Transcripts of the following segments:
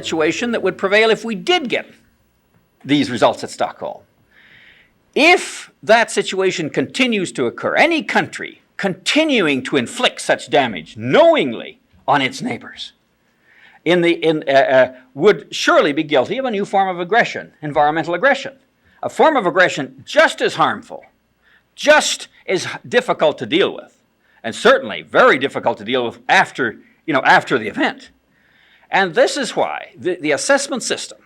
situation that would prevail if we did get these results at Stockholm. If that situation continues to occur, any country continuing to inflict such damage knowingly on its neighbors would surely be guilty of a new form of aggression, environmental aggression. A form of aggression just as harmful, just as difficult to deal with, and certainly very difficult to deal with after the event. And this is why the assessment system,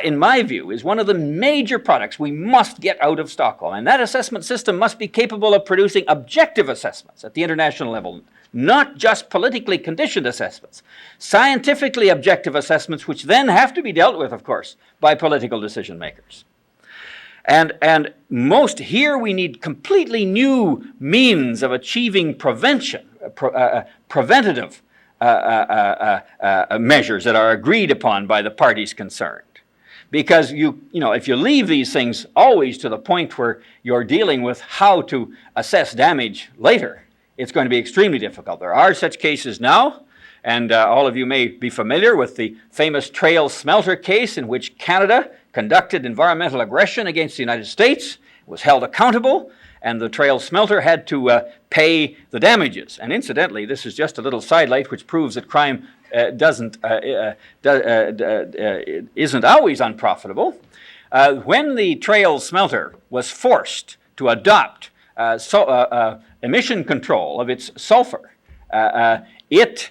in my view, is one of the major products we must get out of Stockholm. And that assessment system must be capable of producing objective assessments at the international level, not just politically conditioned assessments, scientifically objective assessments, which then have to be dealt with, of course, by political decision makers. And most here we need completely new means of achieving prevention, preventative measures that are agreed upon by the parties concerned. Because if you leave these things always to the point where you're dealing with how to assess damage later, it's going to be extremely difficult. There are such cases now, and all of you may be familiar with the famous Trail Smelter case in which Canada conducted environmental aggression against the United States, was held accountable, and the Trail Smelter had to pay the damages. And incidentally, this is just a little sidelight which proves that crime isn't always unprofitable. When the Trail Smelter was forced to adopt emission control of its sulfur, of its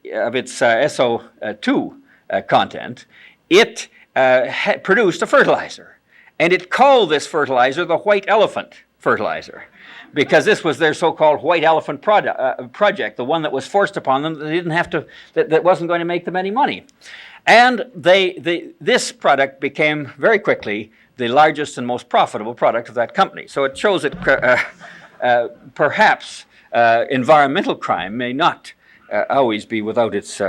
SO2 content, it produced a fertilizer. And it called this fertilizer the white elephant fertilizer, because this was their so-called white elephant project, the one that was forced upon them that they didn't have to, that wasn't going to make them any money. And this product became very quickly the largest and most profitable product of that company. So it shows that perhaps environmental crime may not always be without its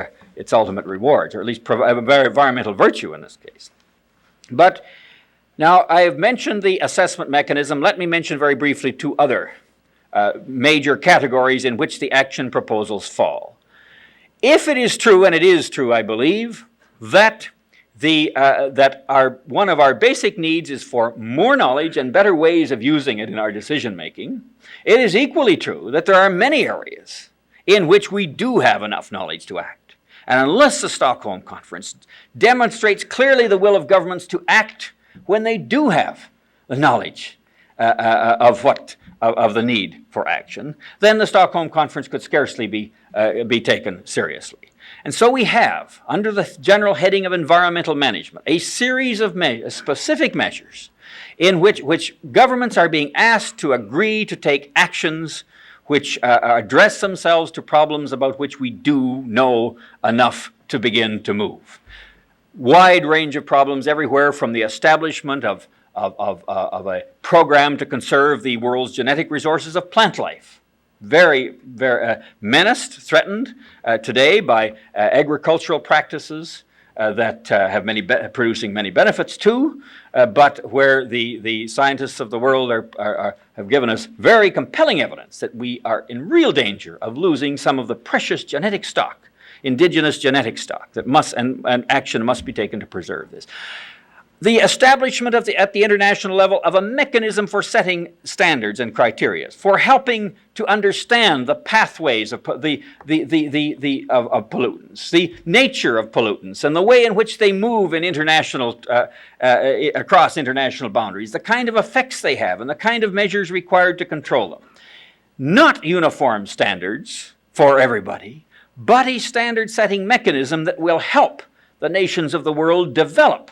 ultimate rewards, or at least environmental virtue in this case. But now, I have mentioned the assessment mechanism. Let me mention very briefly two other major categories in which the action proposals fall. If it is true, and it is true, I believe, that one of our basic needs is for more knowledge and better ways of using it in our decision-making, it is equally true that there are many areas in which we do have enough knowledge to act. And unless the Stockholm Conference demonstrates clearly the will of governments to act when they do have the knowledge of the need for action, then the Stockholm Conference could scarcely be taken seriously. And so we have, under the general heading of environmental management, a series of specific measures in which governments are being asked to agree to take actions which address themselves to problems about which we do know enough to begin to move. Wide range of problems everywhere from the establishment of a program to conserve the world's genetic resources of plant life. Very menaced, threatened today by agricultural practices that have producing many benefits too, but where the scientists of the world have given us very compelling evidence that we are in real danger of losing some of the precious genetic stock, indigenous genetic stock, that must and action must be taken to preserve this. The establishment at the international level of a mechanism for setting standards and criteria, for helping to understand the pathways of pollutants, the nature of pollutants, and the way in which they move in across international boundaries, the kind of effects they have, and the kind of measures required to control them. Not uniform standards for everybody, but a standard-setting mechanism that will help the nations of the world develop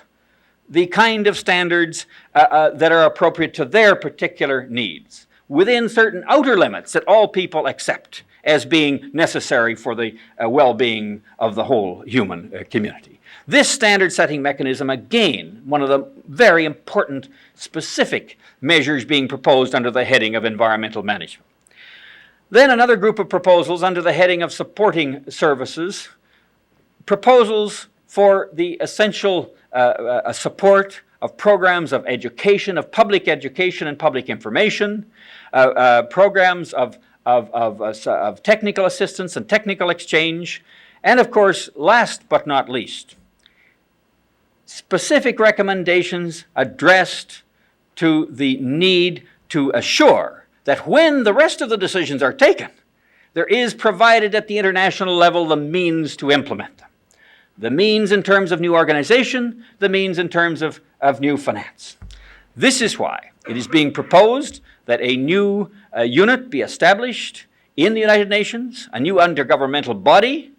the kind of standards that are appropriate to their particular needs, within certain outer limits that all people accept as being necessary for the well-being of the whole human community. This standard-setting mechanism, again, one of the very important specific measures being proposed under the heading of environmental management. Then another group of proposals under the heading of supporting services, proposals for the essential support of programs of education, of public education and public information, programs of technical assistance and technical exchange, And of course, last but not least, specific recommendations addressed to the need to assure that when the rest of the decisions are taken, there is provided at the international level the means to implement them. The means in terms of new organization, the means in terms of new finance. This is why it is being proposed that a new unit be established in the United Nations, a new intergovernmental body,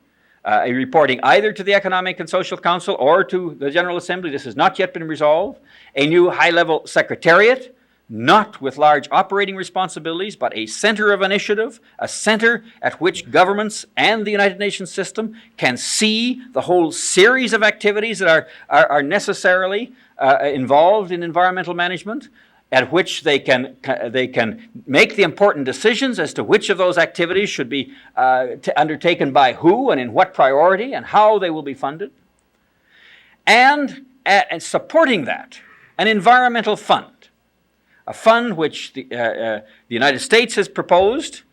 reporting either to the Economic and Social Council or to the General Assembly. This has not yet been resolved. A new high-level secretariat, not with large operating responsibilities, but a center of initiative, a center at which governments and the United Nations system can see the whole series of activities that are necessarily involved in environmental management, at which they can make the important decisions as to which of those activities should be undertaken by who and in what priority and how they will be funded. And supporting that, an environmental fund, a fund which the United States has proposed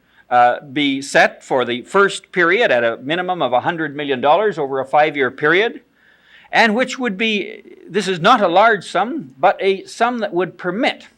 be set for the first period at a minimum of $100 million over a 5-year period, and which would be, this is not a large sum, but a sum that would permit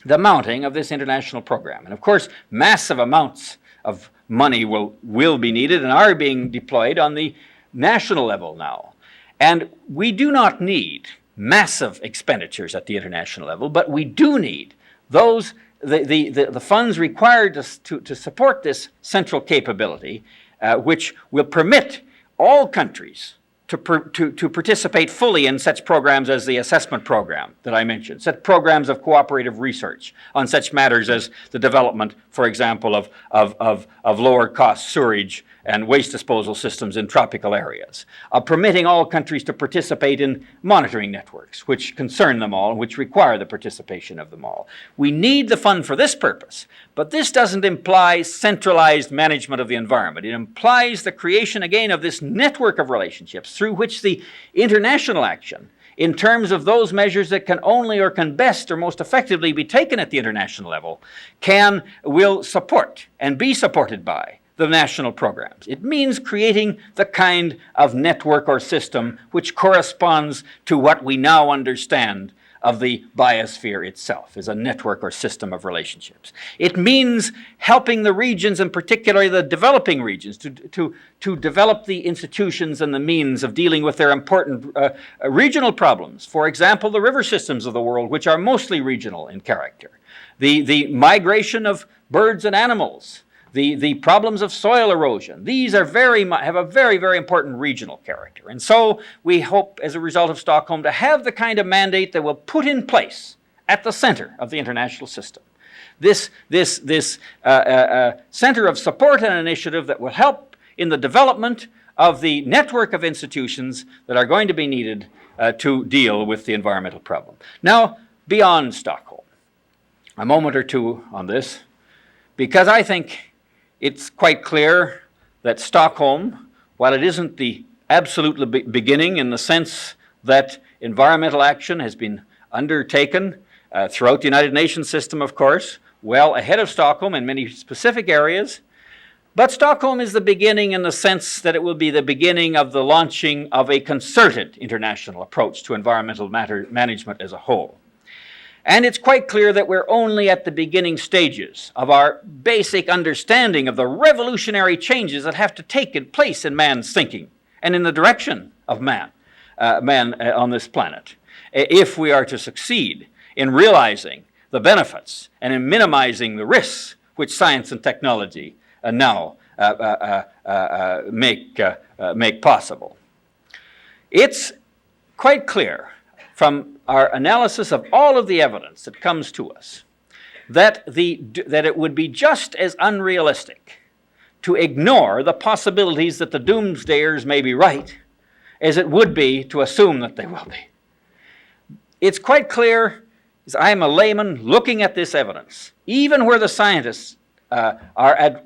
the mounting of this international program. And of course, massive amounts of money will be needed and are being deployed on the national level now. And we do not need massive expenditures at the international level, but we do need those the funds required to support this central capability, which will permit all countries to participate fully in such programs as the assessment program that I mentioned, such programs of cooperative research on such matters as the development, for example, of lower cost sewerage and waste disposal systems in tropical areas, permitting all countries to participate in monitoring networks which concern them all and which require the participation of them all. We need the fund for this purpose, but this doesn't imply centralized management of the environment. It implies the creation again of this network of relationships through which the international action, in terms of those measures that can only or can best or most effectively be taken at the international level, will support and be supported by the national programs. It means creating the kind of network or system which corresponds to what we now understand of the biosphere itself, as a network or system of relationships. It means helping the regions, and particularly the developing regions, to develop the institutions and the means of dealing with their important regional problems. For example, the river systems of the world, which are mostly regional in character. The migration of birds and animals, the problems of soil erosion. These are have a very, very important regional character. And so we hope, as a result of Stockholm, to have the kind of mandate that will put in place at the center of the international system this center of support and initiative that will help in the development of the network of institutions that are going to be needed to deal with the environmental problem. Now, beyond Stockholm, a moment or two on this, because I think it's quite clear that Stockholm, while it isn't the absolute beginning in the sense that environmental action has been undertaken throughout the United Nations system, of course, well ahead of Stockholm in many specific areas, but Stockholm is the beginning in the sense that it will be the beginning of the launching of a concerted international approach to environmental management as a whole. And it's quite clear that we're only at the beginning stages of our basic understanding of the revolutionary changes that have to take place in man's thinking and in the direction of man on this planet, if we are to succeed in realizing the benefits and in minimizing the risks which science and technology now make possible. It's quite clear from our analysis of all of the evidence that comes to us that it would be just as unrealistic to ignore the possibilities that the doomsdayers may be right as it would be to assume that they will be. It's quite clear, as I am a layman looking at this evidence, even where the scientists are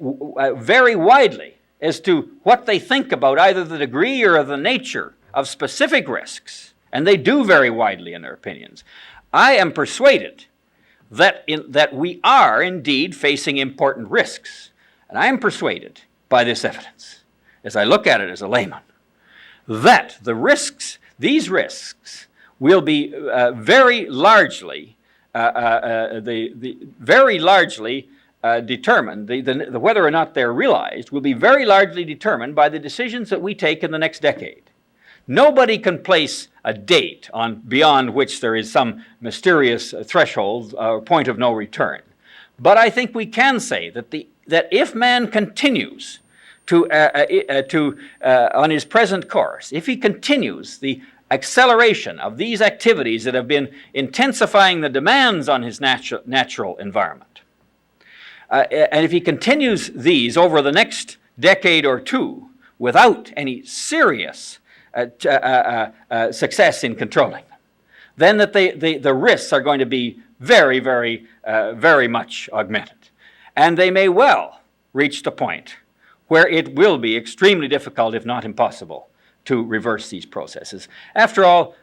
very widely as to what they think about either the degree or the nature of specific risks, and they do vary widely in their opinions, I am persuaded that we are indeed facing important risks. And I am persuaded by this evidence as I look at it as a layman, that the risks, these risks, will be very largely determined, whether or not they're realized, will be very largely determined by the decisions that we take in the next decade. Nobody can place a date on beyond which there is some mysterious threshold or point of no return. But I think we can say that if man continues on his present course, if he continues the acceleration of these activities that have been intensifying the demands on his natural environment, and if he continues these over the next decade or two without any serious success in controlling them, then that the risks are going to be very, very, very much augmented. And they may well reach the point where it will be extremely difficult, if not impossible, to reverse these processes. After all,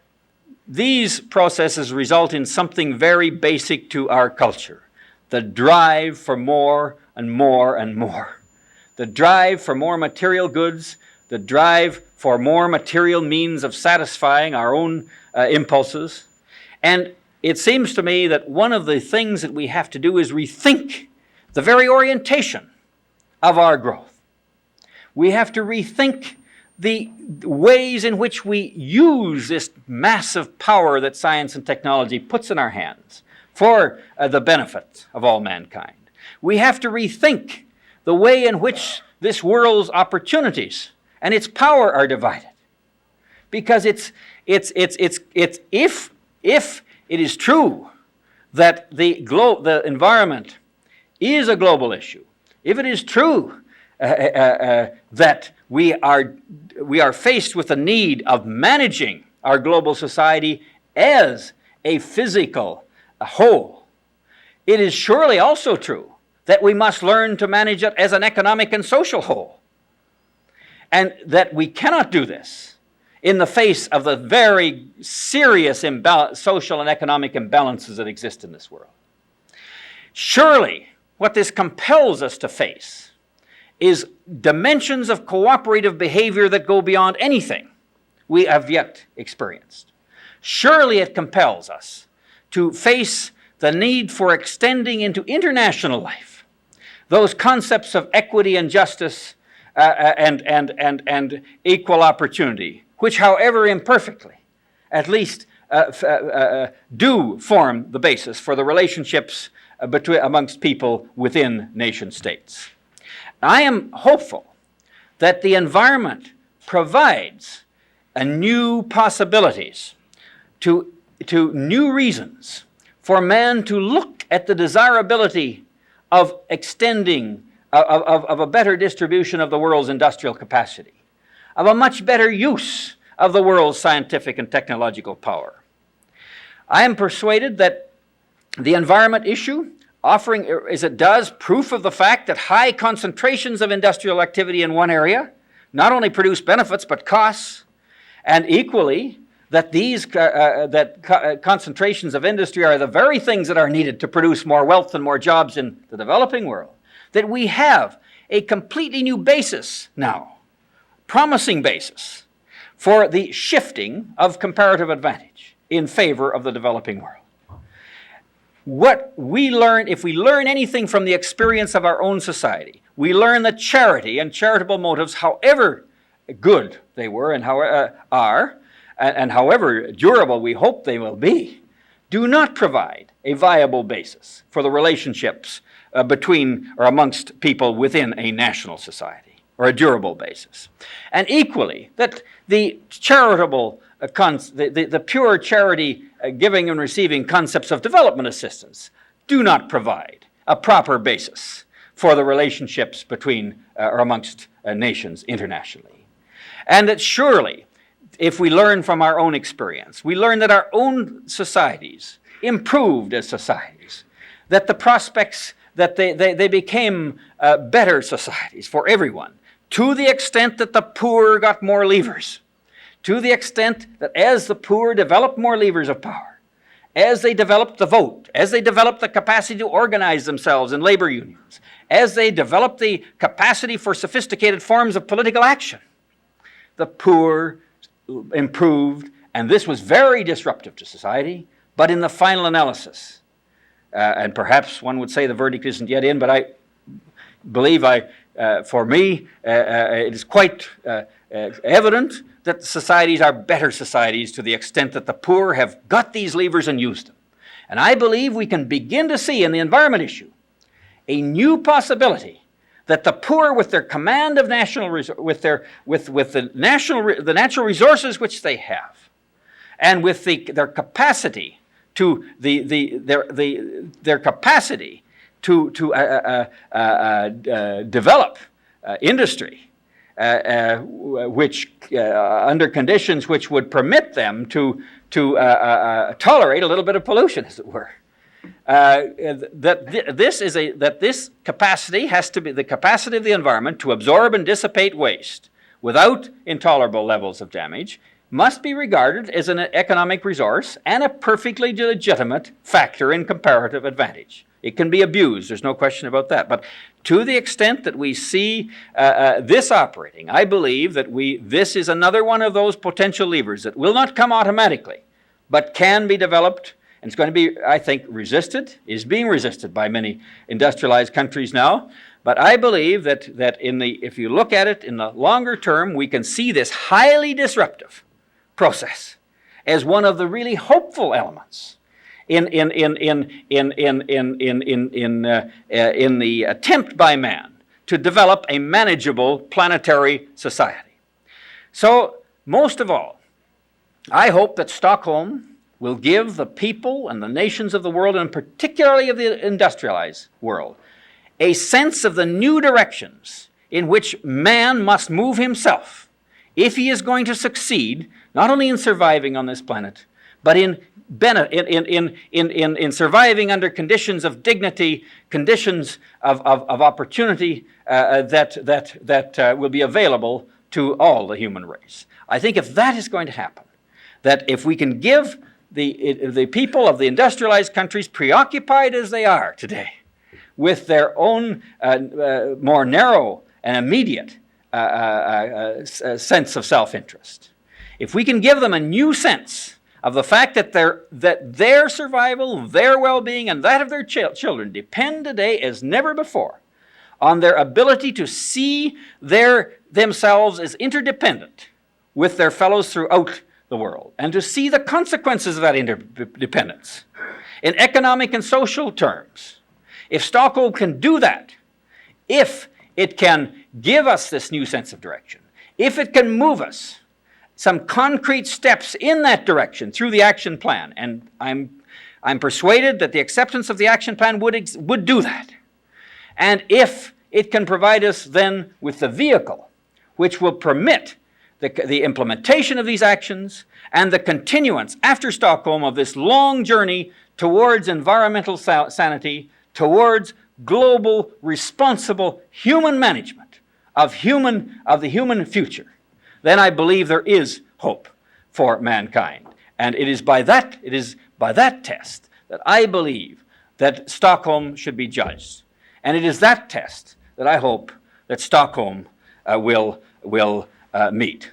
these processes result in something very basic to our culture: the drive for more and more and more. The drive for more material goods, the drive for more material means of satisfying our own impulses. And it seems to me that one of the things that we have to do is rethink the very orientation of our growth. We have to rethink the ways in which we use this massive power that science and technology puts in our hands for the benefit of all mankind. We have to rethink the way in which this world's opportunities and its power are divided. Because if it is true that the environment is a global issue, if it is true that we are faced with the need of managing our global society as a physical whole, it is surely also true that we must learn to manage it as an economic and social whole. And that we cannot do this in the face of the very serious social and economic imbalances that exist in this world. Surely, what this compels us to face is dimensions of cooperative behavior that go beyond anything we have yet experienced. Surely it compels us to face the need for extending into international life those concepts of equity and justice and equal opportunity, which, however imperfectly, at least do form the basis for the relationships amongst people within nation states. I am hopeful that the environment provides new possibilities to new reasons for man to look at the desirability of extending, of a better distribution of the world's industrial capacity, of a much better use of the world's scientific and technological power. I am persuaded that the environment issue, offering, as it does, proof of the fact that high concentrations of industrial activity in one area not only produce benefits but costs, and equally that these concentrations of industry are the very things that are needed to produce more wealth and more jobs in the developing world, that we have a completely new basis now, promising basis, for the shifting of comparative advantage in favor of the developing world. What we learn, if we learn anything from the experience of our own society, we learn that charity and charitable motives, however good they were and and however durable we hope they will be, do not provide a viable basis for the relationships between or amongst people within a national society, or a durable basis. And equally, that the charitable, the pure charity giving and receiving concepts of development assistance do not provide a proper basis for the relationships between or amongst nations internationally. And that surely, if we learn from our own experience, we learn that our own societies improved as societies, that the prospects, that they became better societies for everyone, to the extent that the poor got more levers, to the extent that as the poor developed more levers of power, as they developed the vote, as they developed the capacity to organize themselves in labor unions, as they developed the capacity for sophisticated forms of political action, the poor improved, and this was very disruptive to society, but in the final analysis, and perhaps one would say the verdict isn't yet in, but I believe for me, it is quite evident that societies are better societies to the extent that the poor have got these levers and used them. And I believe we can begin to see in the environment issue a new possibility that the poor, with their command of national with the natural resources which they have, and with their capacity to their capacity to develop industry, which under conditions which would permit them to tolerate a little bit of pollution, as it were. This capacity has to be the capacity of the environment to absorb and dissipate waste without intolerable levels of damage, must be regarded as an economic resource and a perfectly legitimate factor in comparative advantage. It can be abused, there's no question about that. But to the extent that we see this operating, I believe that this is another one of those potential levers that will not come automatically, but can be developed, and it's going to be, I think, resisted, is being resisted by many industrialized countries now. But I believe that if you look at it in the longer term, we can see this highly disruptive process as one of the really hopeful elements in the attempt by man to develop a manageable planetary society. So, most of all, I hope that Stockholm will give the people and the nations of the world, and particularly of the industrialized world, a sense of the new directions in which man must move himself if he is going to succeed, not only in surviving on this planet, but in surviving under conditions of dignity, conditions of opportunity that will be available to all the human race. I think if that is going to happen, that if we can give the people of the industrialized countries, preoccupied as they are today, with their own more narrow and immediate sense of self-interest, if we can give them a new sense of the fact that their survival, their well-being, and that of their children depend today as never before on their ability to see themselves as interdependent with their fellows throughout the world, and to see the consequences of that interdependence in economic and social terms. If Stockholm can do that, if it can give us this new sense of direction, if it can move us some concrete steps in that direction through the action plan, and I'm persuaded that the acceptance of the action plan would do that, and if it can provide us then with the vehicle which will permit the implementation of these actions and the continuance after Stockholm of this long journey towards environmental sanity, towards global, responsible human management of the human future, then I believe there is hope for mankind. And it is by that test that I believe that Stockholm should be judged. And it is that test that I hope that Stockholm will meet.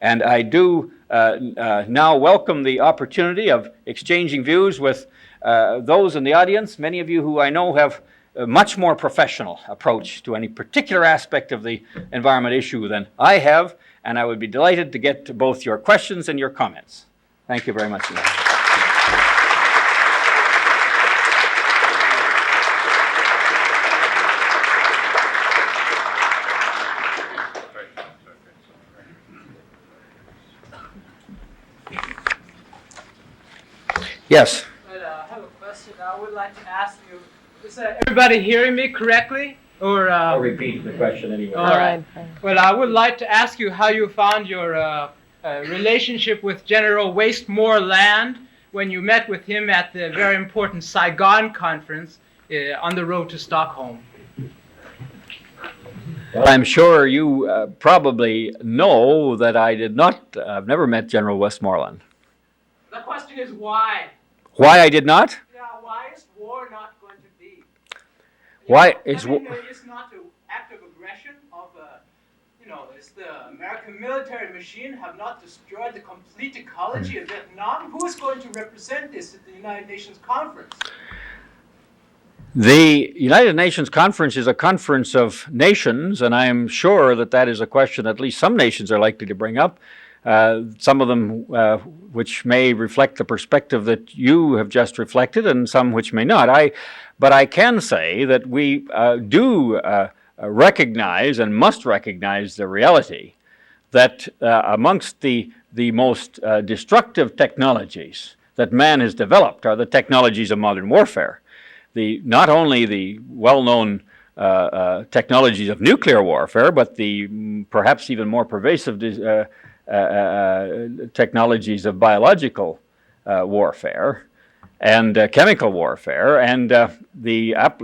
And I do now welcome the opportunity of exchanging views with those in the audience, many of you who I know have a much more professional approach to any particular aspect of the environment issue than I have, and I would be delighted to get to both your questions and your comments. Thank you very much. Yes. I have a question. I would like to ask you, is everybody hearing me correctly? Or I'll repeat the question anyway. All right. Well, I would like to ask you how you found your relationship with General Westmoreland when you met with him at the very important Saigon conference on the road to Stockholm. Well, I'm sure you probably know that I did not, I've never met General Westmoreland. The question is why? Why I did not? Yeah, why is war not going to be? Why is war? It's not an act of aggression of, is the American military machine have not destroyed the complete ecology of Vietnam? Who is going to represent this at the United Nations conference? The United Nations Conference is a conference of nations, and I am sure that that is a question at least some nations are likely to bring up. Some of them which may reflect the perspective that you have just reflected, and some which may not. But I can say that we do recognize and must recognize the reality that amongst the most destructive technologies that man has developed are the technologies of modern warfare. Not only the well-known technologies of nuclear warfare, but the perhaps even more pervasive technologies of biological warfare and chemical warfare, and the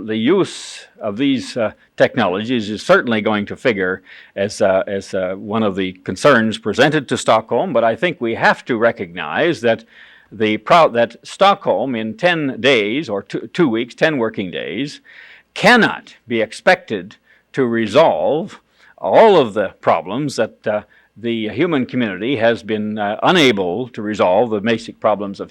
use of these technologies is certainly going to figure as one of the concerns presented to Stockholm. But I think we have to recognize that that Stockholm in 10 days or 2 weeks, 10 working days, cannot be expected to resolve all of the problems that the human community has been unable to resolve, the basic problems of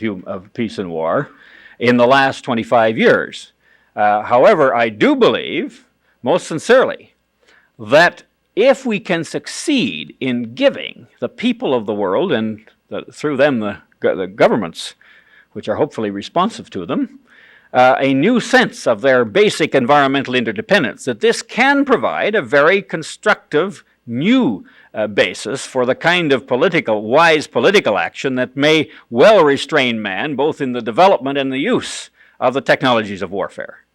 peace and war, in the last 25 years. However, I do believe, most sincerely, that if we can succeed in giving the people of the world, and through them the governments, which are hopefully responsive to them, a new sense of their basic environmental interdependence, that this can provide a very constructive new basis for the kind of wise political action that may well restrain man both in the development and the use of the technologies of warfare.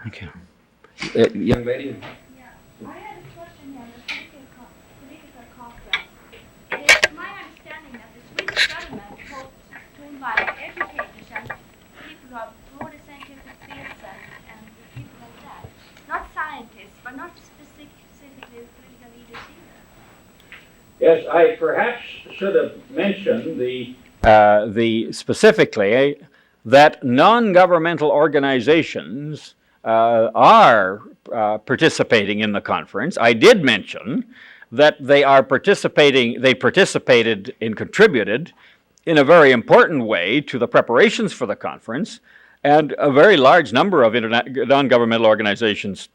Thank you. Young lady? I had a question here on the political conference. It's my understanding that the Swedish government hopes to invite educators and people who have broader scientific fields and people like that. Not scientists, but not specifically political leaders either. Yes, I perhaps should have mentioned specifically that non-governmental organizations are participating in the conference. I did mention that they participated and contributed in a very important way to the preparations for the conference, and a very large number of non-governmental organizations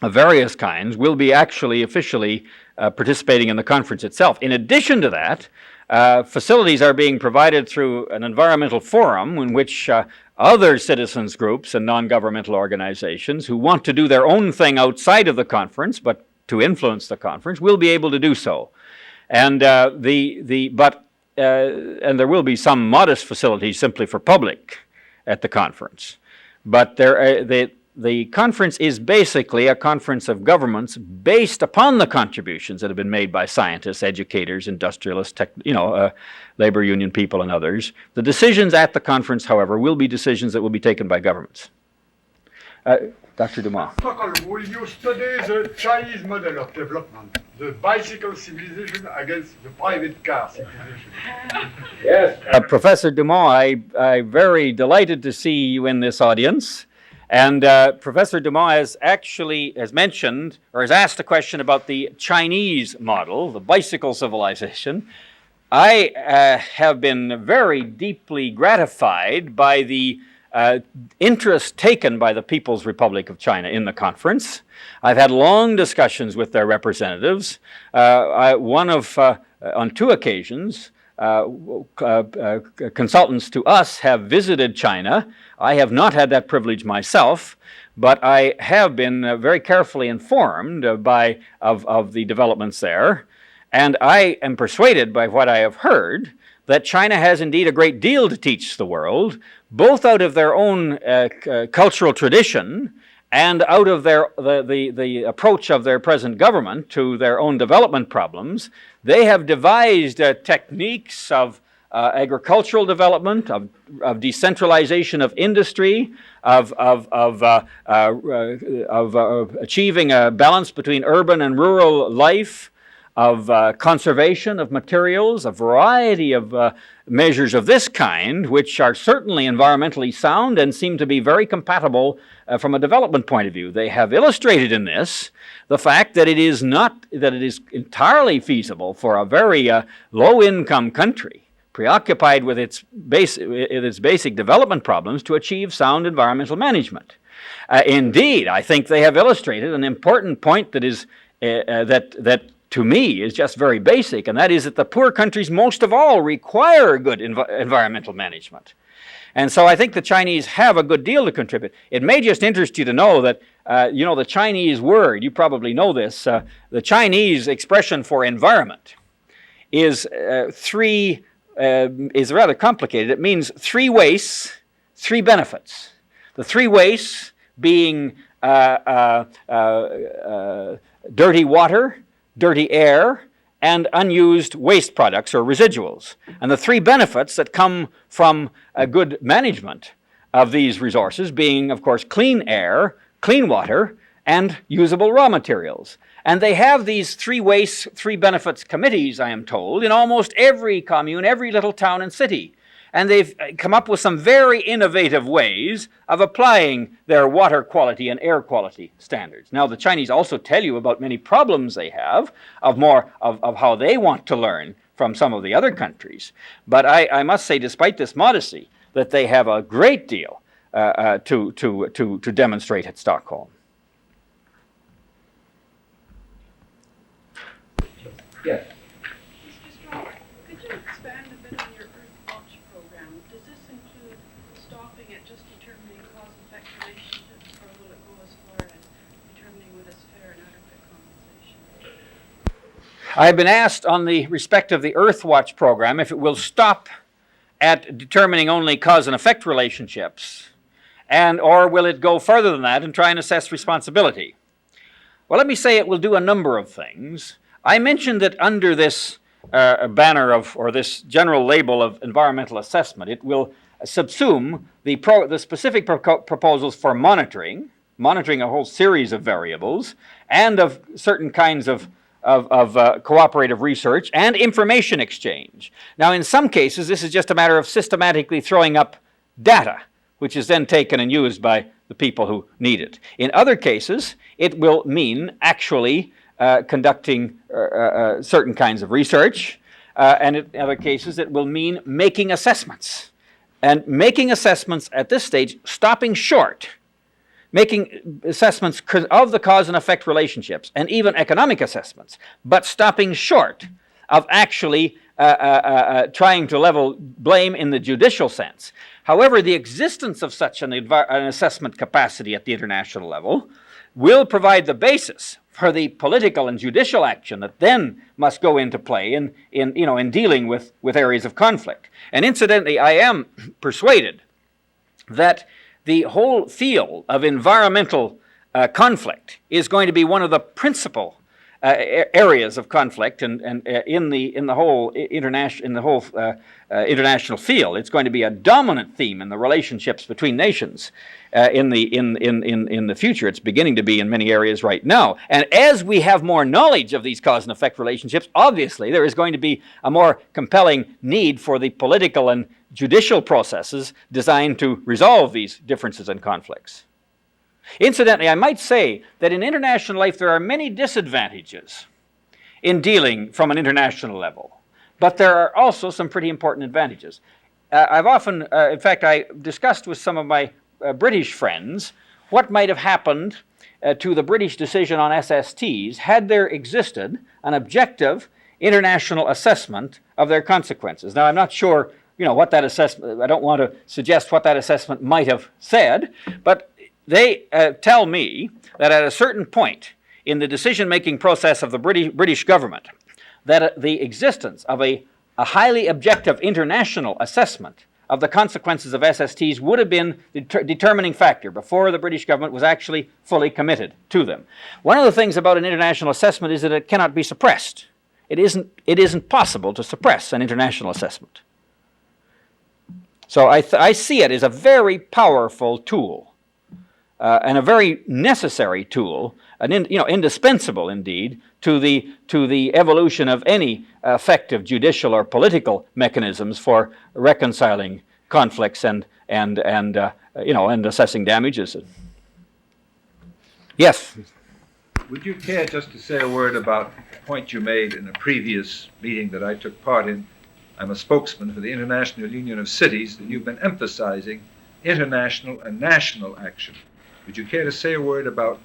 of various kinds will be actually officially participating in the conference itself. In addition to that, facilities are being provided through an environmental forum in which other citizens groups and non-governmental organizations who want to do their own thing outside of the conference but to influence the conference will be able to do so. And and there will be some modest facilities simply for public at the conference. But the conference is basically a conference of governments based upon the contributions that have been made by scientists, educators, industrialists, labor union people, and others. The decisions at the conference, however, will be decisions that will be taken by governments. Dr. Dumas. Stockholm, will you study the Chinese model of development, the bicycle civilization against the private car civilization? Yes. Professor Dumas, I'm very delighted to see you in this audience. And Professor Dumas has mentioned, or has asked a question about the Chinese model, the bicycle civilization. I have been very deeply gratified by the interest taken by the People's Republic of China in the conference. I've had long discussions with their representatives. On 2 occasions, consultants to us have visited China. I have not had that privilege myself, but I have been very carefully informed of the developments there. And I am persuaded by what I have heard that China has indeed a great deal to teach the world, both out of their own cultural tradition and out of the approach of their present government to their own development problems. They have devised techniques of agricultural development, of decentralization of industry, of achieving a balance between urban and rural life, conservation of materials, a variety of measures of this kind, which are certainly environmentally sound and seem to be very compatible from a development point of view. They have illustrated in this the fact that it is entirely feasible for a very low-income country preoccupied with its basic development problems to achieve sound environmental management. Indeed, I think they have illustrated an important point that is that to me is just very basic, and that is that the poor countries most of all require good environmental management. And so I think the Chinese have a good deal to contribute. It may just interest you to know that, the Chinese word, you probably know this, the Chinese expression for environment is is rather complicated. It means 3 wastes, 3 benefits. The 3 wastes being dirty water, dirty air, and unused waste products or residuals. And the 3 benefits that come from a good management of these resources being, of course, clean air, clean water, and usable raw materials. And they have these 3 wastes, 3 benefits committees, I am told, in almost every commune, every little town and city. And they've come up with some very innovative ways of applying their water quality and air quality standards. Now, the Chinese also tell you about many problems they have of how they want to learn from some of the other countries. But I must say, despite this modesty, that they have a great deal to demonstrate at Stockholm. Yes. Mr. Strong, could you expand a bit on your Earth Watch program? Does this include stopping at just determining cause-effect relationships, or will it go as far as determining what is fair and adequate compensation? I have been asked on the respect of the Earth Watch program if it will stop at determining only cause and effect relationships, or will it go further than that and try and assess responsibility? Well, let me say it will do a number of things. I mentioned that under this banner or this general label of environmental assessment, it will subsume the specific proposals for monitoring a whole series of variables, and of certain kinds of cooperative research and information exchange. Now, in some cases, this is just a matter of systematically throwing up data, which is then taken and used by the people who need it. In other cases, it will mean actually conducting certain kinds of research, and in other cases it will mean making assessments. And making assessments at this stage, stopping short, making assessments of the cause and effect relationships, and even economic assessments, but stopping short of actually trying to level blame in the judicial sense. However, the existence of such an assessment capacity at the international level will provide the basis for the political and judicial action that then must go into play in dealing with areas of conflict. And incidentally, I am persuaded that the whole field of environmental conflict is going to be one of the principal areas of conflict, and in the whole international field. It's going to be a dominant theme in the relationships between nations in the future. It's beginning to be in many areas right now. And as we have more knowledge of these cause and effect relationships, obviously there is going to be a more compelling need for the political and judicial processes designed to resolve these differences and conflicts. Incidentally, I might say that in international life there are many disadvantages in dealing from an international level, but there are also some pretty important advantages. I've often, in fact, I discussed with some of my British friends what might have happened to the British decision on SSTs had there existed an objective international assessment of their consequences. Now, I'm not sure, what that assessment, I don't want to suggest what that assessment might have said, but they tell me that at a certain point in the decision-making process of the British government, that the existence of a highly objective international assessment of the consequences of SSTs would have been the determining factor before the British government was actually fully committed to them. One of the things about an international assessment is that it cannot be suppressed. It isn't possible to suppress an international assessment. So I see it as a very powerful tool. And a very necessary tool indispensable indeed to the evolution of any effective judicial or political mechanisms for reconciling conflicts and assessing damages. Yes. Would you care just to say a word about a point you made in a previous meeting that I took part in? I'm a spokesman for the International Union of Cities, that you've been emphasizing international and national action. Would you care to say a word about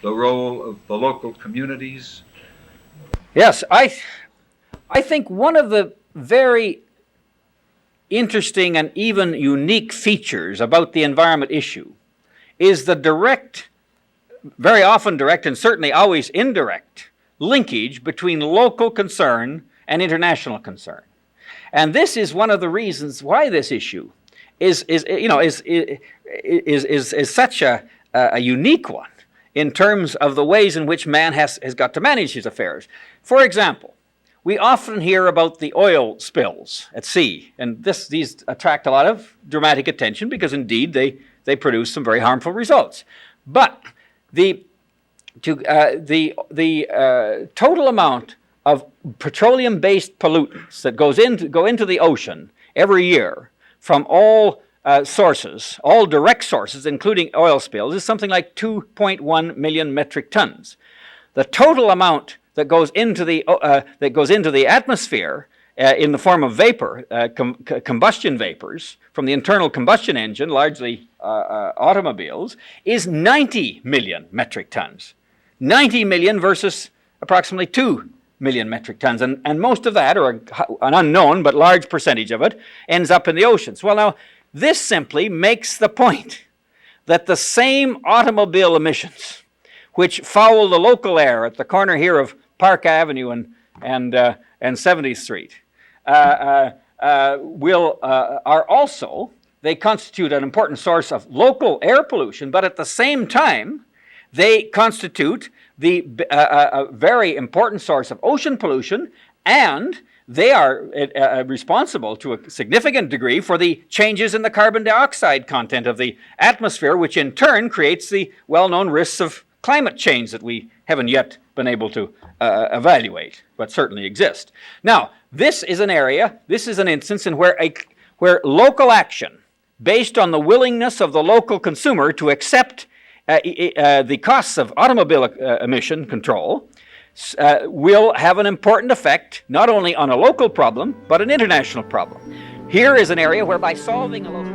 the role of the local communities? Yes, I think one of the very interesting and even unique features about the environment issue is the direct, very often direct and certainly always indirect, linkage between local concern and international concern. And this is one of the reasons why this issue is such a unique one in terms of the ways in which man has got to manage his affairs. For example, we often hear about the oil spills at sea, and these attract a lot of dramatic attention because indeed they produce some very harmful results. But the total amount of petroleum-based pollutants that go into the ocean every year from all sources, all direct sources, including oil spills, is something like 2.1 million metric tons. The total amount that goes into the atmosphere in the form of vapor, combustion vapors from the internal combustion engine, largely automobiles, is 90 million metric tons. 90 million versus approximately 2 million metric tons, and most of that, or an unknown but large percentage of it, ends up in the oceans. Well, now, this simply makes the point that the same automobile emissions which foul the local air at the corner here of Park Avenue and 70th Street are also, they constitute an important source of local air pollution, but at the same time, they constitute a very important source of ocean pollution, and they are responsible to a significant degree for the changes in the carbon dioxide content of the atmosphere, which in turn creates the well-known risks of climate change that we haven't yet been able to evaluate, but certainly exist. Now, this is an instance in where local action, based on the willingness of the local consumer to accept the costs of automobile emission control, will have an important effect not only on a local problem, but an international problem. Here is an area where by solving a local